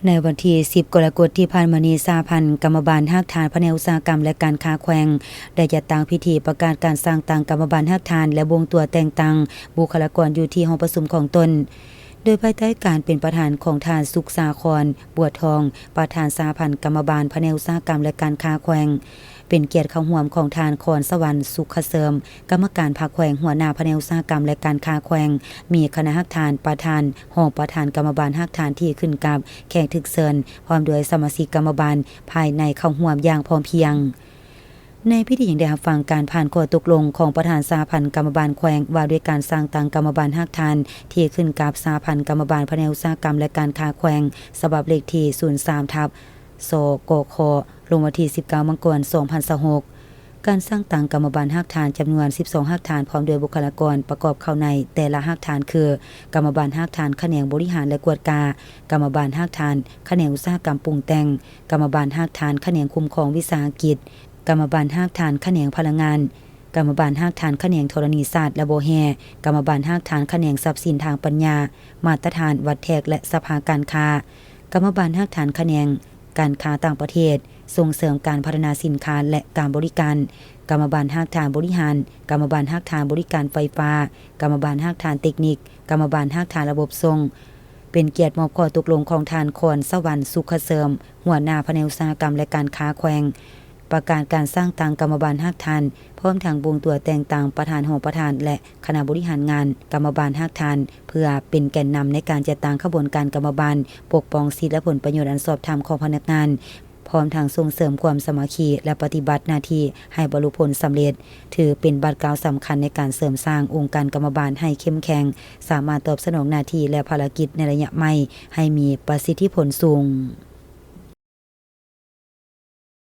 ในวันที่10กรกฎาคมที่ผ่านมานี้สหพันธ์กรรมบาลฮักฐานแผนกอุตสาหกรรมและการค้าแขวงได้จัดตั้งพิธีประกาศการสร้างตั้งกรรมบาลฮักฐานและบวงตัวแต่งตั้งบุคลากรอยู่ที่ห้องประชุมของตนโดยภายใต้การเป็นประธานของทานสุขสาครบัวทองประธานสหพันธ์กรรมบาลแผนกอุตสาหกรรมและการค้าแขวงเป็นเกียรติเข้าร่วมของทานครสวรรค์สุขเสริมกรรมการภาคแขวงหัวหน้าแผนกอุตสาหกรรมและการค้าแขวงมีคณะฮักฐานประธานห้องประธานกรรมบาลฮักฐานที่ขึ้นกับแขกทึกเชิญพร้อมด้วยสมาชิกกรรมบาลภายในเข้าร่วมอย่างพร้อมเพรียงในพิธียังได้รับฟังการผ่านข้อตกลงของประธานสหพันธ์กรรมบาลแขวงว่าด้วยการสร้างตั้งกรรมบาลฮักฐานที่ขึ้นกับสหพันธ์กรรมบาลแผนกอุตสาหกรรมและการค้าแขวงฉบับเลขที่03/สกคลงวันที่19 มกราคม 2026การสร้างตั้งกรรมบาลฮักฐานจำนวน12ฮักฐานพร้อมด้วยบุคลากรประกอบเข้าในแต่ละฮักฐานคือกรรมบาลฮักฐานแขนงบริหารและกวดกากรรมบาลฮักฐานแขนงอุตสาหกรรมปรุงแต่งกรรมบาลฮักฐานแขนงคุ้มครองวิสาหกิจกรรมบาลฮักฐานแขนงพลังงานกรรมบาลฮักฐานแขนงธรณีศาสตร์และโบแฮกรรมบาลฮักฐานแขนงทรัพย์สินทางปัญญามาตรฐานวัดแทกและสภาการค้ากรรมบาลฮักฐานแขนงการค้าต่างประเทศส่งเสริมการพัฒนาสินค้าและการบริการกรรมบาลฮักฐานบริหารกรรมบาลฮักฐานบริการไฟฟ้ากรรมบาลฮักฐานเทคนิคกรรมบาลฮักฐานระบบส่งเป็นเกียรติมอบข้อตกลงของทานครสวรรค์สุขเสริมหัวหน้าแผนกอุตสาหกรรมและการค้าแขวงประกาศการสร้างตั้งกรรมบาลฮักฐานพร้อมทางบวงตัวแต่งตั้งประธานหอประธานและคณะบริหารงานกรรมบาลฮักฐานเพื่อเป็นแกนนำในการจัดตั้งขบวนการกรรมบาลปกป้องสิทธิและผลประโยชน์อันชอบธรรมของพนักงานพร้อมทางส่งเสริมความสามัคคีและปฏิบัติหน้าที่ให้บรรลุผลสำเร็จถือเป็นบัตรกล่าวสำคัญในการเสริมสร้างองค์การกรรมบาลให้เข้มแข็งสามารถตอบสนองหน้าที่และภารกิจในระยะใหม่ให้มีประสิทธิผลสูง